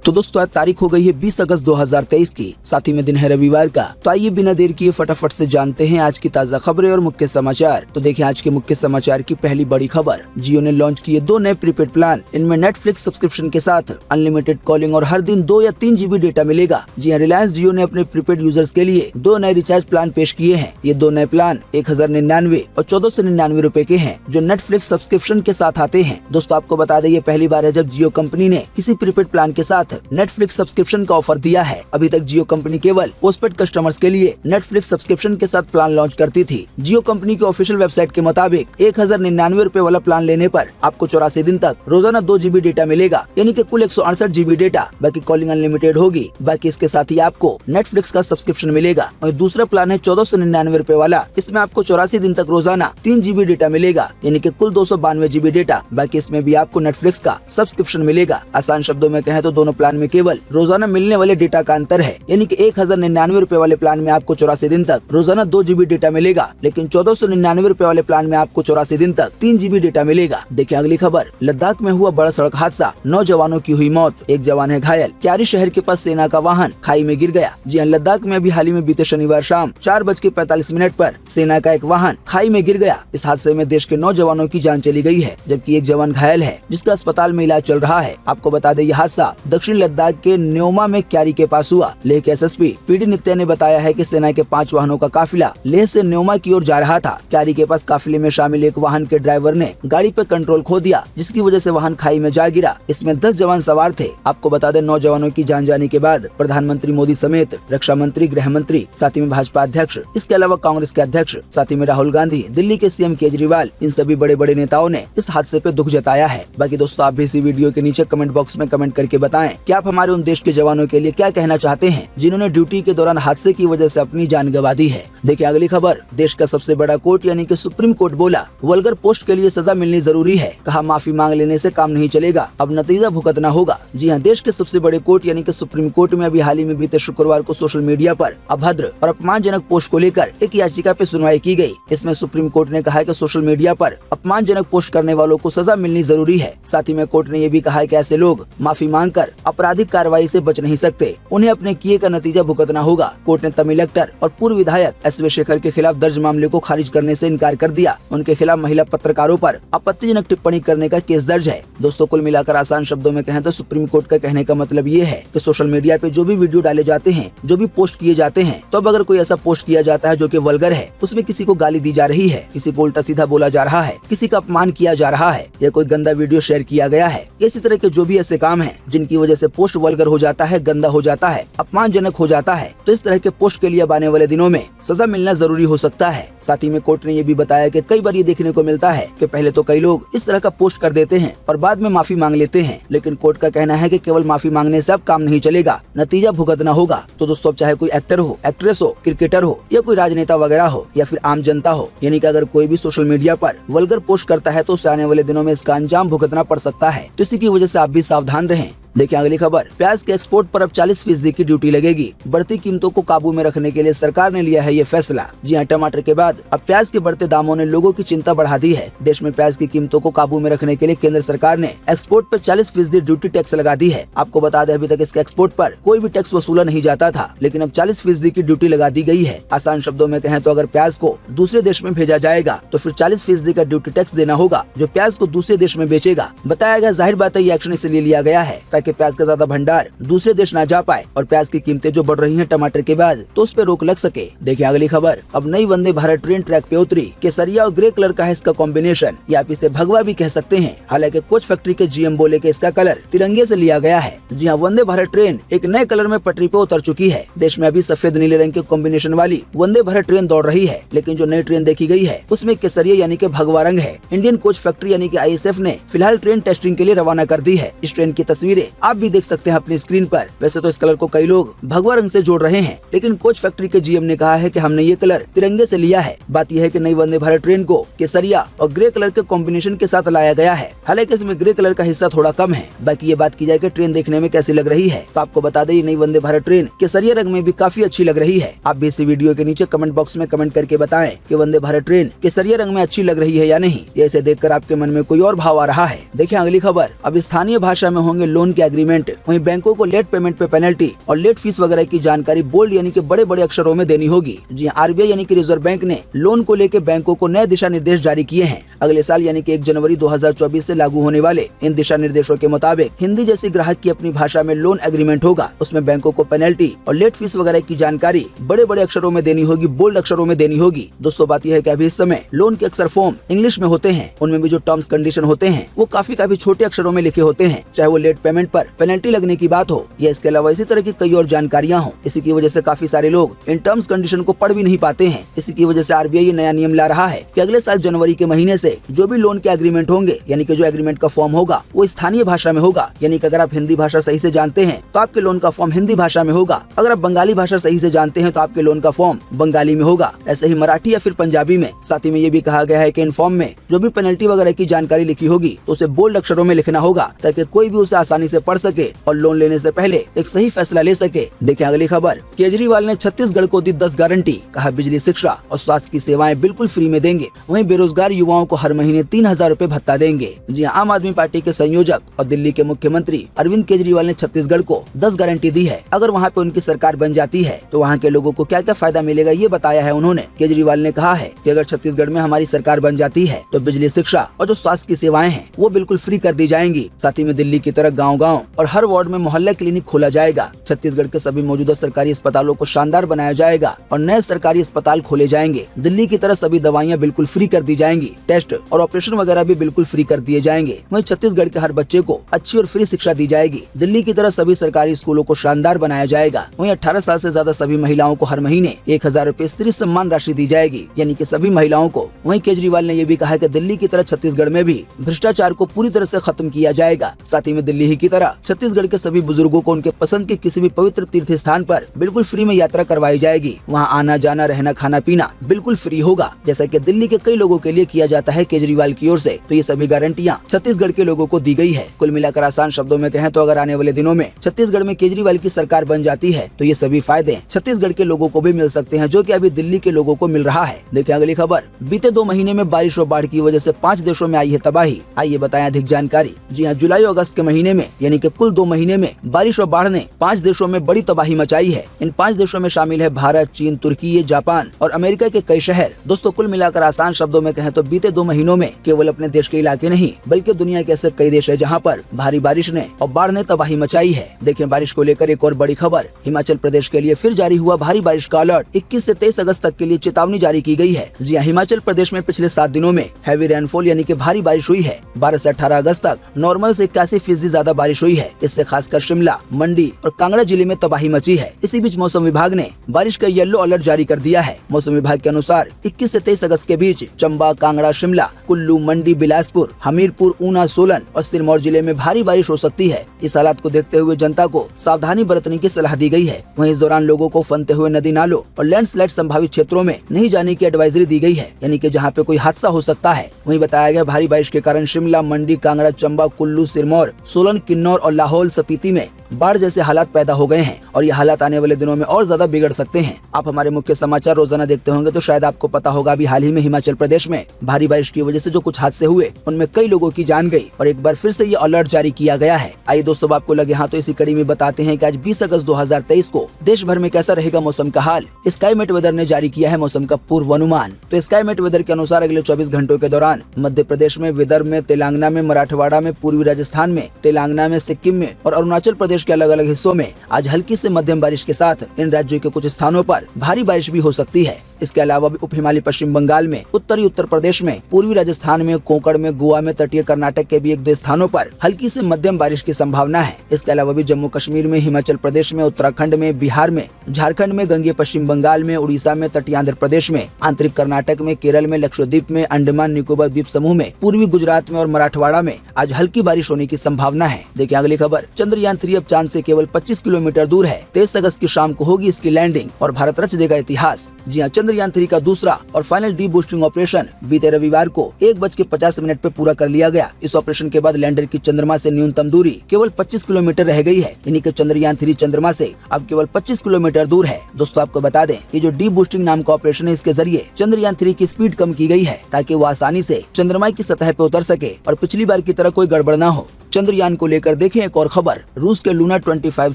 तो दोस्तों आज तारीख हो गई है 20 अगस्त 2023 की, साथ ही में दिन है रविवार का। तो आइए बिना देर किए फटाफट से जानते हैं आज की ताजा खबरें और मुख्य समाचार। तो देखिए आज के मुख्य समाचार की पहली बड़ी खबर। जियो ने लॉन्च किए 2 नए प्रीपेड प्लान। इनमें नेटफ्लिक्स सब्सक्रिप्शन के साथ अनलिमिटेड कॉलिंग और हर दिन 2 या 3 GB डेटा मिलेगा। जी हाँ, रिलायंस जियो ने अपने प्रीपेड यूजर्स के लिए 2 नए रिचार्ज प्लान पेश किए हैं। ये 2 नए प्लान 1099 और 1499 रूपए के हैं, जो नेटफ्लिक्स सब्सक्रिप्शन के साथ आते हैं। दोस्तों आपको बता दें, ये पहली बार है जब जियो कंपनी ने किसी प्रीपेड प्लान के साथ नेटफ्लिक्स सब्सक्रिप्शन का ऑफर दिया है। अभी तक जियो कंपनी केवल पोस्टपेड कस्टमर्स के लिए नेटफ्लिक्स सब्सक्रिप्शन के साथ प्लान लॉन्च करती थी। जियो कंपनी की ऑफिशियल वेबसाइट के मुताबिक 1099 रूपए वाला प्लान लेने पर आपको 84 दिन तक रोजाना 2 GB डेटा मिलेगा, यानी कि कुल 168 GB डेटा। बाकी कॉलिंग अनलिमिटेड होगी। बाकी इसके साथ ही आपको नेटफ्लिक्स का सब्सक्रिप्शन मिलेगा। और दूसरा प्लान है 1499 रूपए वाला। इसमें आपको 84 दिन तक रोजाना 3 GB डेटा मिलेगा, यानी कि कुल 292 GB डेटा। बाकी इसमें भी आपको नेटफ्लिक्स का सब्सक्रिप्शन मिलेगा। आसान शब्दों में कहें तो दोनों प्लान में केवल रोजाना मिलने वाले डेटा का अंतर है, यानी कि 1099 रूपए वाले प्लान में आपको 84 दिन तक रोजाना 2 GB डेटा मिलेगा, लेकिन 1499 रूपए वाले प्लान में आपको 84 दिन तक 3 GB डेटा मिलेगा। देखिए अगली खबर। लद्दाख में हुआ बड़ा सड़क हादसा, 9 जवानों की हुई मौत, 1 जवान है घायल। क्यारी शहर के पास सेना का वाहन खाई में गिर गया। जी हाँ, लद्दाख में अभी हाल ही में बीते शनिवार शाम 4:45 पर सेना का एक वाहन खाई में गिर गया। इस हादसे में देश के 9 जवानों की जान चली गई है, जबकि 1 जवान घायल है, जिसका अस्पताल में इलाज चल रहा है। आपको बता दें, यह हादसा दक्षिण लद्दाख के न्योमा में क्यारी के पास हुआ। लेह के SSP PD नित्या ने बताया है कि सेना के 5 वाहनों का काफिला लेह से न्योमा की ओर जा रहा था। क्यारी के पास काफिले में शामिल एक वाहन के ड्राइवर ने गाड़ी पे कंट्रोल खो दिया, जिसकी वजह से वाहन खाई में जा गिरा। इसमें 10 जवान सवार थे। आपको बता दें, 9 जवानों की जान जाने के बाद प्रधानमंत्री मोदी समेत रक्षा मंत्री, गृह मंत्री, साथ ही में भाजपा अध्यक्ष, इसके अलावा कांग्रेस के अध्यक्ष, साथ ही में राहुल गांधी, दिल्ली के CM केजरीवाल, इन सभी बड़े बड़े नेताओं ने इस हादसे पे दुख जताया है। बाकी दोस्तों आप भी इसी वीडियो के नीचे कमेंट बॉक्स में कमेंट करके बताएं कि आप हमारे उन देश के जवानों के लिए क्या कहना चाहते हैं, जिन्होंने ड्यूटी के दौरान हादसे की वजह से अपनी जान गंवा दी है। देखिए अगली खबर। देश का सबसे बड़ा कोर्ट यानी कि सुप्रीम कोर्ट बोला, वल्गर पोस्ट के लिए सजा मिलनी जरूरी है। कहा माफी मांग लेने से काम नहीं चलेगा, अब नतीजा भुगतना होगा। जी हाँ, देश के सबसे बड़े कोर्ट यानी कि सुप्रीम कोर्ट में अभी हाल ही में बीते शुक्रवार को सोशल मीडिया पर अभद्र और अपमानजनक पोस्ट को लेकर एक याचिका पे सुनवाई की गई। इसमें सुप्रीम कोर्ट ने कहा है कि सोशल मीडिया पर अपमानजनक पोस्ट करने वालों को सजा मिलनी जरूरी है। साथ ही में कोर्ट ने ये भी कहा है कि ऐसे लोग माफी मांगकर आपराधिक कार्रवाई से बच नहीं सकते, उन्हें अपने किए का नतीजा भुगतना होगा। कोर्ट ने तमिल एक्टर और पूर्व विधायक SV शेखर के खिलाफ दर्ज मामले को खारिज करने से इनकार कर दिया। उनके खिलाफ महिला पत्रकारों पर आपत्तिजनक टिप्पणी करने का केस दर्ज है। दोस्तों कुल मिलाकर आसान शब्दों में कहें तो सुप्रीम कोर्ट का कहने का मतलब ये है कि सोशल मीडिया पे जो भी वीडियो डाले जाते हैं, जो भी पोस्ट किए जाते हैं, तो अब अगर कोई ऐसा पोस्ट किया जाता है जो कि वल्गर है, उसमें किसी को गाली दी जा रही है, किसी को उल्टा सीधा बोला जा रहा है, किसी का अपमान किया जा रहा है, या कोई गंदा वीडियो शेयर किया गया है, इसी तरह के जो भी ऐसे काम है जिनकी वजह से पोस्ट वल्गर हो जाता है, गंदा हो जाता है, अपमानजनक हो जाता है, तो इस तरह के पोस्ट के लिए अब आने वाले दिनों में सजा मिलना जरूरी हो सकता है। साथ ही में कोर्ट ने ये भी बताया कि कई बार ये देखने को मिलता है कि पहले तो कई लोग इस तरह का पोस्ट कर देते हैं और बाद में माफी मांग लेते हैं, लेकिन कोर्ट का कहना है कि केवल माफी मांगने से अब काम नहीं चलेगा, नतीजा भुगतना होगा। तो दोस्तों अब चाहे कोई एक्टर हो, एक्ट्रेस हो, क्रिकेटर हो, या कोई राजनेता वगैरह हो, या फिर आम जनता हो, यानी कि अगर कोई भी सोशल मीडिया पर वल्गर पोस्ट करता है तो उसे आने वाले दिनों में इसका अंजाम भुगतना पड़ सकता है। तो इसी की वजह से आप भी सावधान रहें। देखिए अगली खबर। प्याज के एक्सपोर्ट पर अब 40% की ड्यूटी लगेगी। बढ़ती कीमतों को काबू में रखने के लिए सरकार ने लिया है ये फैसला। जी हाँ, टमाटर के बाद अब प्याज के बढ़ते दामों ने लोगों की चिंता बढ़ा दी है। देश में प्याज की कीमतों को काबू में रखने के लिए केंद्र सरकार ने एक्सपोर्ट पर 40% ड्यूटी टैक्स लगा दी है। आपको बता दें, अभी तक इसके एक्सपोर्ट पर कोई भी टैक्स वसूला नहीं जाता था, लेकिन अब 40% की ड्यूटी लगा दी गई है। आसान शब्दों में कहें तो अगर प्याज को दूसरे देश में भेजा जाएगा तो फिर 40% का ड्यूटी टैक्स देना होगा जो प्याज को दूसरे देश में बेचेगा। बताया गया, जाहिर बात है ये एक्शन इसलिए लिया गया है ताकि प्याज का ज्यादा भंडार दूसरे देश ना जा पाए और प्याज की कीमतें जो बढ़ रही हैं टमाटर के बाद, तो उस पे रोक लग सके। देखिए अगली खबर। अब नई वंदे भारत ट्रेन ट्रैक पे उतरी। केसरिया और ग्रे कलर का है इसका कॉम्बिनेशन, या आप इसे भगवा भी कह सकते हैं। हालांकि कोच फैक्ट्री के GM बोले कि इसका कलर तिरंगे से लिया गया है। जी हाँ, वंदे भारत ट्रेन एक नए कलर में पटरी पे उतर चुकी है। देश में अभी सफेद नीले रंग के कॉम्बिनेशन वाली वंदे भारत ट्रेन दौड़ रही है, लेकिन जो नई ट्रेन देखी गई है उसमें केसरिया यानी कि भगवा रंग है। इंडियन कोच फैक्ट्री यानी कि ISF ने फिलहाल ट्रेन टेस्टिंग के लिए रवाना कर दी है। इस ट्रेन की तस्वीरें आप भी देख सकते हैं अपनी स्क्रीन पर। वैसे तो इस कलर को कई लोग भगवा रंग से जोड़ रहे हैं, लेकिन कोच फैक्ट्री के GM ने कहा है कि हमने ये कलर तिरंगे से लिया है। बात यह है कि नई वंदे भारत ट्रेन को केसरिया और ग्रे कलर के कॉम्बिनेशन के साथ लाया गया है। हालांकि इसमें ग्रे कलर का हिस्सा थोड़ा कम है। बाकी ये बात की जाए कि ट्रेन देखने में कैसी लग रही है, तो आपको बता दें, ये नई वंदे भारत ट्रेन केसरिया रंग में भी काफी अच्छी लग रही है। आप भी इस वीडियो के नीचे कमेंट बॉक्स में कमेंट करके बताएं कि वंदे भारत ट्रेन केसरिया रंग में अच्छी लग रही है या नहीं। ये इसे देखकर आपके मन में कोई और भाव आ रहा है। देखिए अगली खबर। अब स्थानीय भाषा में होंगे लोन के एग्रीमेंट, वहीं बैंकों को लेट पेमेंट पे पेनल्टी और लेट फीस वगैरह की जानकारी बोल्ड यानी कि बड़े बड़े अक्षरों में देनी होगी। जी आरबीआई यानी कि रिजर्व बैंक ने लोन को लेकर बैंकों को नए दिशा निर्देश जारी किए हैं। अगले साल यानी कि 1 जनवरी 2024 से लागू होने वाले इन दिशा निर्देशों के मुताबिक हिंदी जैसी ग्राहक की अपनी भाषा में लोन एग्रीमेंट होगा। उसमें बैंकों को पेनल्टी और लेट फीस वगैरह की जानकारी बड़े बड़े अक्षरों में देनी होगी, बोल्ड अक्षरों में देनी होगी। दोस्तों बात यह है कि अभी इस समय लोन के अक्सर फॉर्म इंग्लिश में होते हैं, उनमें भी जो टर्म्स कंडीशन होते हैं वो काफी छोटे अक्षरों में लिखे होते हैं, चाहे वो लेट पेमेंट पर पेनल्टी लगने की बात हो या इसके अलावा इसी तरह की कई और जानकारियां हो। इसी की वजह से काफी सारे लोग इन टर्म्स कंडीशन को पढ़ भी नहीं पाते हैं। इसी की वजह से आरबीआई ये नया नियम ला रहा है कि अगले साल जनवरी के महीने से जो भी लोन के एग्रीमेंट होंगे यानी कि जो एग्रीमेंट का फॉर्म होगा वो स्थानीय भाषा में होगा। यानी कि अगर आप हिंदी भाषा सही से जानते हैं तो आपके लोन का फॉर्म हिंदी भाषा में होगा। अगर आप बंगाली भाषा सही से जानते हैं तो आपके लोन का फॉर्म बंगाली में होगा, ऐसे ही मराठी या फिर पंजाबी में। साथ ही में ये भी कहा गया है कि इन फॉर्म में जो भी पेनल्टी वगैरह की जानकारी लिखी होगी तो उसे बोल्ड अक्षरों में लिखना होगा ताकि कोई भी उसे आसानी से पढ़ सके और लोन लेने से पहले एक सही फैसला ले सके। देखिए अगली खबर, केजरीवाल ने छत्तीसगढ़ को दी 10 गारंटी, कहा बिजली, शिक्षा और स्वास्थ्य की सेवाएं बिल्कुल फ्री में देंगे। वहीं बेरोजगार युवाओं को हर महीने 3000 रूपए भत्ता देंगे। जी आम आदमी पार्टी के संयोजक और दिल्ली के मुख्यमंत्री अरविंद केजरीवाल ने छत्तीसगढ़ को 10 गारंटी दी है। अगर वहाँ पे उनकी सरकार बन जाती है तो वहाँ के लोगों को क्या क्या फायदा मिलेगा ये बताया है उन्होंने। केजरीवाल ने कहा है कि अगर छत्तीसगढ़ में हमारी सरकार बन जाती है तो बिजली, शिक्षा और जो स्वास्थ्य की सेवाएं हैं वो बिल्कुल फ्री कर दी जाएंगी। साथ ही में दिल्ली की तरह गाँव-गाँव और हर वार्ड में मोहल्ला क्लिनिक खोला जाएगा। छत्तीसगढ़ के सभी मौजूदा सरकारी अस्पतालों को शानदार बनाया जाएगा और नए सरकारी अस्पताल खोले जाएंगे। दिल्ली की तरह सभी दवाइयाँ बिल्कुल फ्री कर दी जाएंगी, टेस्ट और ऑपरेशन वगैरह भी बिल्कुल फ्री कर दिए जाएंगे। वहीं छत्तीसगढ़ के हर बच्चे को अच्छी और फ्री शिक्षा दी जाएगी। दिल्ली की तरह सभी सरकारी स्कूलों को शानदार बनाया जाएगा। वहीं 18 साल से ज्यादा सभी महिलाओं को हर महीने 1000 रूपए स्त्री सम्मान राशि दी जाएगी, यानी कि सभी महिलाओं को। वहीं केजरीवाल ने ये भी कहा कि दिल्ली की तरह छत्तीसगढ़ में भी भ्रष्टाचार को पूरी तरह से खत्म किया जाएगा। साथ ही में दिल्ली ही की तरह छत्तीसगढ़ के सभी बुजुर्गों को उनके पसंद के किसी भी पवित्र तीर्थ स्थान पर बिल्कुल फ्री में यात्रा करवाई जाएगी। वहाँ आना जाना, रहना, खाना पीना बिल्कुल फ्री होगा, जैसा कि दिल्ली के कई लोगों के लिए किया जाता है केजरीवाल की ओर से। तो ये सभी गारंटियां छत्तीसगढ़ के लोगों को दी गई है। कुल मिलाकर आसान शब्दों में कहें तो अगर आने वाले दिनों में छत्तीसगढ़ में केजरीवाल की सरकार बन जाती है तो ये सभी फायदे छत्तीसगढ़ के लोगों को भी मिल सकते हैं, जो कि अभी दिल्ली के लोगों को मिल रहा है। देखिए अगली खबर, बीते 2 महीने में बारिश और बाढ़ की वजह से 5 देशों में आई है तबाही। आइए बताएं अधिक जानकारी। जी हाँ, जुलाई और अगस्त के महीने में यानी कि कुल 2 महीने में बारिश और बाढ़ ने 5 देशों में बड़ी तबाही मचाई है। इन 5 देशों में शामिल है भारत, चीन, तुर्की, जापान और अमेरिका के कई शहर। दोस्तों कुल मिलाकर आसान शब्दों में कहें तो बीते 2 महीनों में केवल अपने देश के इलाके नहीं बल्कि दुनिया के ऐसे कई देश है जहाँ पर भारी बारिश ने और बाढ़ ने तबाही मचाई है। देखिए बारिश को लेकर एक और बड़ी खबर, हिमाचल प्रदेश के लिए फिर जारी हुआ भारी बारिश का अलर्ट। 21 से 23 अगस्त तक के लिए चेतावनी जारी की गई है। जी हाँ, हिमाचल प्रदेश में पिछले 7 दिनों में हैवी रेनफॉल यानी कि भारी बारिश हुई है। 12 से 18 अगस्त तक नॉर्मल से 81% ज्यादा बारिश हुई है। इससे खासकर शिमला, मंडी और कांगड़ा जिले में तबाही मची है। इसी बीच मौसम विभाग ने बारिश का येलो अलर्ट जारी कर दिया है। मौसम विभाग के अनुसार 21 से 23 अगस्त के बीच चंबा, कांगड़ा, शिमला, कुल्लू, मंडी, बिलासपुर, हमीरपुर, ऊना, सोलन और सिरमौर जिले में भारी बारिश हो सकती है। इस हालात को देखते हुए जनता को सावधानी बरतने की सलाह दी गई है। वहीं इस दौरान लोगों को फनते हुए नदी नालों और लैंडस्लाइड संभावित क्षेत्रों में नहीं जाने की एडवाइजरी दी गई है, यानी कि जहां पे कोई हादसा हो सकता है। वहीं बताया गया भारी बारिश के कारण शिमला, मंडी, कांगड़ा, चंबा, कुल्लू, सिरमौर, सोलन, किन्नौर और लाहौल स्पीति में बाढ़ जैसे हालात पैदा हो गए हैं और ये हालात आने वाले दिनों में और ज्यादा बिगड़ सकते हैं। आप हमारे मुख्य समाचार रोजाना देखते होंगे तो शायद आपको पता होगा अभी हाल ही में हिमाचल प्रदेश में भारी बारिश की वजह से जो कुछ हादसे हुए उनमें कई लोगों की जान गई और एक बार फिर से ये अलर्ट जारी किया गया है। आइए दोस्तों आपको लगे हाँ तो इसी कड़ी में बताते हैं कि आज 20 अगस्त 2023 को देश भर में कैसा रहेगा मौसम का हाल। स्काईमेट वेदर ने जारी किया है मौसम का पूर्वानुमान। तो स्काईमेट वेदर के अनुसार अगले 24 घंटों के दौरान मध्य प्रदेश में, विदर्भ में, तेलंगाना में, मराठवाड़ा में, पूर्वी राजस्थान में, तेलंगाना में, सिक्किम में और अरुणाचल प्रदेश के अलग अलग हिस्सों में आज हल्की से मध्यम बारिश के साथ इन राज्यों के कुछ स्थानों पर भारी बारिश भी हो सकती है। इसके अलावा भी उप हिमालय पश्चिम बंगाल में, उत्तरी उत्तर प्रदेश में, पूर्वी राजस्थान में, कोंकण में, गोवा में, तटीय कर्नाटक के भी 1-2 स्थानों पर हल्की से मध्यम बारिश की संभावना है। इसके अलावा भी जम्मू कश्मीर में, हिमाचल प्रदेश में, उत्तराखंड में, बिहार में, झारखंड में, गंगेय पश्चिम बंगाल में, उड़ीसा में, तटीय आंध्र प्रदेश में, आंतरिक कर्नाटक में, केरल में, लक्षद्वीप में, अंडमान निकोबार द्वीप समूह में, पूर्वी गुजरात में और मराठवाड़ा में आज हल्की बारिश होने की संभावना है। देखिए अगली खबर, चंद्रयान 3 अब चांद से केवल 25 किलोमीटर दूर है। 23 अगस्त की शाम को होगी इसकी लैंडिंग और भारत रच देगा इतिहास। जी हाँ, चंद्रयान 3 का दूसरा और फाइनल डी बूस्टिंग ऑपरेशन बीते रविवार को 1:50 पे पूरा कर लिया गया। इस ऑपरेशन के बाद लैंडर की चंद्रमा से न्यूनतम दूरी केवल 25 किलोमीटर रह गई है, यानी कि चंद्रयान 3 चंद्रमा से अब केवल 25 किलोमीटर दूर है। दोस्तों आपको बता दें कि जो डी बूस्टिंग नाम का ऑपरेशन है इसके जरिए चंद्रयान 3 की स्पीड कम की गई है ताकि वो आसानी से चंद्रमा की सतह पे उतर सके और पिछली बार की तरह कोई गड़बड़ न हो। चंद्रयान को लेकर देखें एक और खबर। रूस के लूना 25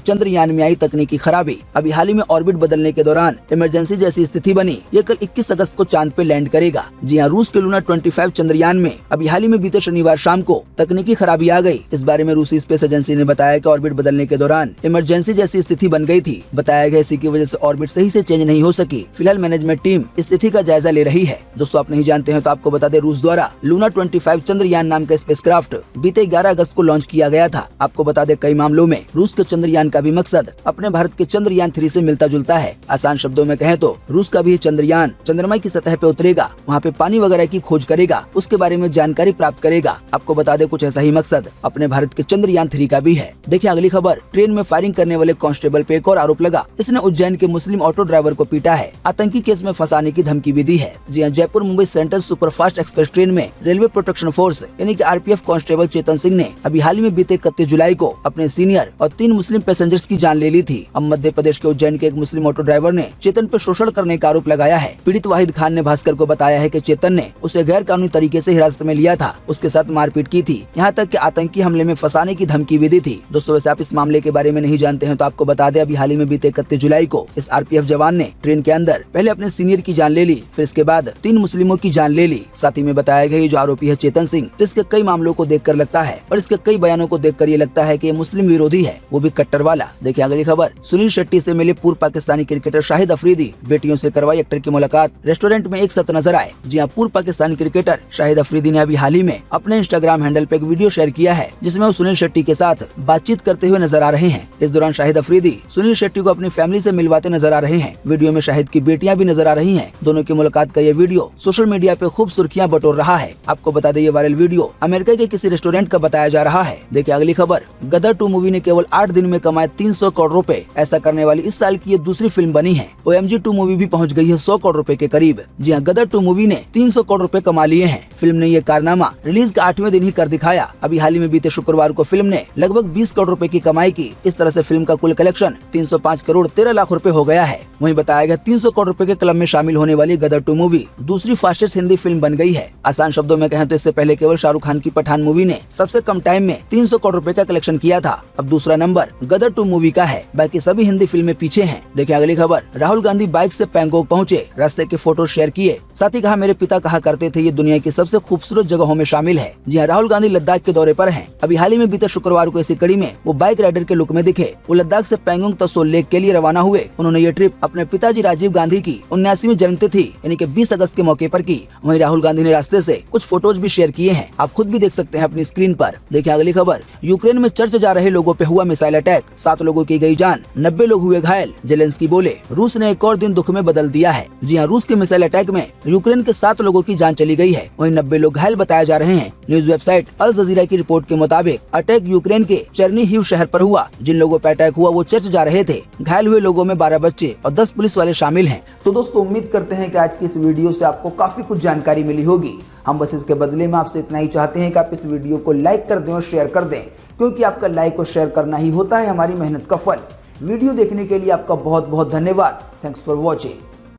चंद्रयान में आई तकनीकी खराबी। अभी हाल ही में ऑर्बिट बदलने के दौरान इमरजेंसी जैसी स्थिति बनी। ये कल 21 अगस्त को चांद पे लैंड करेगा। जी हाँ, रूस के लूना 25 चंद्रयान में अभी हाल ही में बीते शनिवार शाम को तकनीकी खराबी आ गई। इस बारे में रूसी स्पेस एजेंसी ने बताया कि ऑर्बिट बदलने के दौरान इमरजेंसी जैसी स्थिति बन गई थी। बताया गया इसी की वजह से ऑर्बिट सही से चेंज नहीं हो सकी। फिलहाल मैनेजमेंट टीम स्थिति का जायजा ले रही है। दोस्तों, आप नहीं जानते हैं तो आपको बता दें, रूस द्वारा लूना 25 चंद्रयान नाम का स्पेसक्राफ्ट बीते 11 अगस्त को लॉन्च किया गया था। आपको बता दें, कई मामलों में रूस के चंद्रयान का भी मकसद अपने भारत के चंद्रयान 3 से मिलता जुलता है। आसान शब्दों में कहें तो रूस का भी चंद्रयान चंद्रमा की सतह पे उतरेगा, वहाँ पे पानी वगैरह की खोज करेगा, उसके बारे में जानकारी प्राप्त करेगा। आपको बता दें, कुछ ऐसा ही मकसद अपने भारत के चंद्रयान 3 का भी है। देखिए अगली खबर। ट्रेन में फायरिंग करने वाले कांस्टेबल पे एक और आरोप लगा। इसने उज्जैन के मुस्लिम ऑटो ड्राइवर को पीटा है। आतंकी केस में फंसाने की धमकी भी दी है। जी हाँ, Jaipur Mumbai central superfast express train में रेलवे प्रोटेक्शन फोर्स यानी कि आरपीएफ कांस्टेबल चेतन सिंह ने अभी हाल ही में बीते 31 जुलाई को अपने सीनियर और 3 मुस्लिम पैसेंजर्स की जान ले ली थी। अब मध्य प्रदेश के उज्जैन के एक मुस्लिम ऑटो ड्राइवर ने चेतन पर शोषण करने का आरोप लगाया है। पीड़ित वाहिद खान ने भास्कर को बताया है कि चेतन ने उसे गैर कानूनी तरीके से हिरासत में लिया था, उसके साथ मारपीट की थी, यहाँ तक कि आतंकी हमले में फंसाने की धमकी भी दी थी। दोस्तों, वैसे आप इस मामले के बारे में नहीं जानते हैं तो आपको बता दें, अभी हाल ही में बीते 31 जुलाई को इस आरपीएफ जवान ने ट्रेन के अंदर पहले अपने सीनियर की जान ले ली, फिर इसके बाद 3 मुस्लिमों की जान ले ली। साथ ही में बताया गया जो आरोपी है चेतन सिंह, इसके कई मामलों को देखकर लगता है और इसके कई बयानों को देखकर ये लगता है कि ये मुस्लिम विरोधी है, वो भी कट्टर वाला। देखिए अगली खबर। सुनील शेट्टी से मिले पूर्व पाकिस्तानी क्रिकेटर शाहिद अफरीदी। बेटियों से करवाई एक्टर की मुलाकात, रेस्टोरेंट में एक साथ नजर आए। जी हाँ, पूर्व पाकिस्तानी क्रिकेटर शाहिद अफरीदी ने अभी हाल ही में अपने इंस्टाग्राम हैंडल पे एक वीडियो शेयर किया है, जिसमें वो सुनील शेट्टी के साथ बातचीत करते हुए नजर आ रहे हैं। इस दौरान शाहिद अफरीदी सुनील शेट्टी को अपनी फैमिली से मिलवाते नजर आ रहे हैं। वीडियो में शाहिद की बेटियां भी नजर आ रही हैं। दोनों की मुलाकात का ये वीडियो सोशल मीडिया पे खूब सुर्खियां बटोर रहा है। आपको बता दें, ये वायरल वीडियो अमेरिका के किसी रेस्टोरेंट का बताया जा रहा है। देखिए अगली खबर। गदर 2 मूवी ने केवल 8 दिन में कमाए 300 करोड़ रुपए। ऐसा करने वाली इस साल की ये दूसरी फिल्म बनी है। OMG 2 मूवी भी पहुंच गई है 100 करोड़ रुपए के करीब। जी हाँ, गदर 2 मूवी ने 300 करोड़ रुपए कमा लिए हैं। फिल्म ने ये कारनामा रिलीज के 8वें दिन ही कर दिखाया। अभी हाल ही में बीते शुक्रवार को फिल्म ने लगभग 20 करोड़ रुपए की कमाई की। इस तरह से फिल्म का कुल कलेक्शन 305 करोड़ 13 लाख रुपए हो गया है। वहीं बताया गया 300 करोड़ रुपए के क्लब में शामिल होने वाली गदर 2 मूवी दूसरी फास्टेस्ट हिंदी फिल्म बन गई है। आसान शब्दों में कहें तो इससे पहले केवल शाहरुख खान की पठान मूवी ने सबसे कम टाइम में 300 करोड़ रुपए का कलेक्शन किया था। अब दूसरा नंबर गदर 2 मूवी का है, बाकी सभी हिंदी फिल्में पीछे हैं। देखिए अगली खबर। राहुल गांधी बाइक से पैंगोंग पहुंचे, रास्ते के फोटो शेयर किए। साथ ही कहा, मेरे पिता कहा करते थे ये दुनिया की सबसे खूबसूरत जगहों में शामिल है। जी हाँ, राहुल गांधी लद्दाख के दौरे पर हैं। अभी हाल ही में बीते शुक्रवार को इसी कड़ी में वो बाइक राइडर के लुक में दिखे। वो लद्दाख से पैंगोंग तसोल लेक के लिए रवाना हुए। उन्होंने ये ट्रिप अपने पिताजी राजीव गांधी की 79वीं जन्मतिथि यानी कि 20 अगस्त के मौके पर की। वहीं राहुल गांधी ने रास्ते से कुछ फोटोज भी शेयर किए हैं, आप खुद भी देख सकते हैं अपनी स्क्रीन पर। देखिए अगली खबर। यूक्रेन में चर्च जा रहे लोगों पे हुआ मिसाइल अटैक, 7 लोगों की गई जान, 90 लोग हुए घायल। जेलेंस्की बोले, रूस ने एक और दिन दुख में बदल दिया है। जी हाँ, रूस के मिसाइल अटैक में यूक्रेन के 7 लोगों की जान चली गई है, वहीं 90 लोग घायल बताए जा रहे हैं। न्यूज वेबसाइट अल जजीरा की रिपोर्ट के मुताबिक अटैक यूक्रेन के चेर्निहिव शहर पर हुआ। जिन लोगों पर अटैक हुआ वो चर्च जा रहे थे। घायल हुए लोगों में 12 बच्चे और 10 पुलिस वाले शामिल हैं। तो दोस्तों, उम्मीद करते हैं कि आज की इस वीडियो से आपको काफी कुछ जानकारी मिली होगी। हम बस इसके बदले में आपसे इतना ही चाहते हैं कि आप इस वीडियो को लाइक कर दें और शेयर कर दें, क्योंकि आपका लाइक और शेयर करना ही होता है हमारी मेहनत का फल। वीडियो देखने के लिए आपका बहुत बहुत धन्यवाद। Thanks for watching.